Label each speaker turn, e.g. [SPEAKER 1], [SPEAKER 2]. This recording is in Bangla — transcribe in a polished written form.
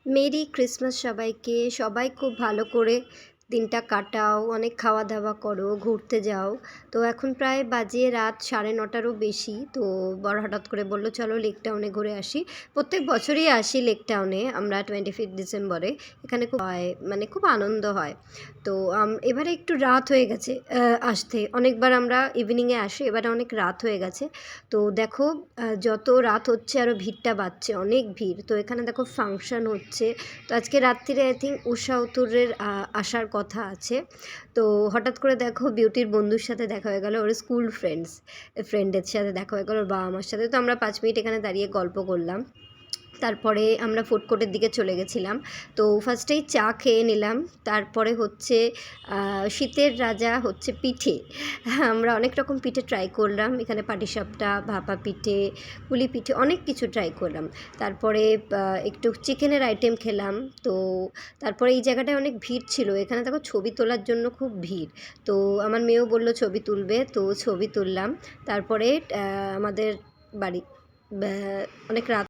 [SPEAKER 1] মেরি ক্রিসমাস সবাইকে। সবাই খুব ভালো করে দিনটা কাটাও, অনেক খাওয়া দাওয়া করো, ঘুরতে যাও। তো এখন প্রায় বাজে রাত 9:30টারও বেশি। তো বর হঠাৎ করে বলল চলো লেক টাউনে ঘুরে আসি। প্রত্যেক বছরই আসি লেক টাউনে আমরা 25 ডিসেম্বরে। এখানে খুব হয়, মানে খুব আনন্দ হয়। তো এবারে একটু রাত হয়ে গেছে আসতে। অনেকবার আমরা ইভিনিংয়ে আসি, এবারে অনেক রাত হয়ে গেছে। তো দেখো যত রাত হচ্ছে আরও ভিড়টা বাড়ছে, অনেক ভিড়। তো এখানে দেখো ফাংশন হচ্ছে। তো আজকে রাত্রিরে আই থিঙ্ক ঊষা উত্তরের আসার কথা আছে। তো হঠাৎ করে দেখো বিউটির বন্ধুর সাথে দেখা হয়ে গেল, ওর স্কুল ফ্রেন্ডের সাথে দেখা হয়ে গেল, ওর বাবা মার সাথে। তো আমরা 5 মিনিট এখানে দাঁড়িয়ে গল্প করলাম। তারপরে আমরা ফুড কোর্টের দিকে চলে গেছিলাম। তো ফার্স্টেই চা খেয়ে নিলাম। তারপরে হচ্ছে শীতের রাজা হচ্ছে পিঠে। আমরা অনেক রকম পিঠে ট্রাই করলাম। এখানে পাটিসাপটা, ভাপা পিঠে, পুলি পিঠে, অনেক কিছু ট্রাই করলাম। তারপরে একটু চিকেনের আইটেম খেলাম। তো তারপরে এই জায়গাটায় অনেক ভিড় ছিল। এখানে দেখো ছবি তোলার জন্য খুব ভিড়। তো আমার মেয়েও বলল ছবি তুলবে, তো ছবি তুললাম। তারপরে আমাদের বাড়ি অনেক রাত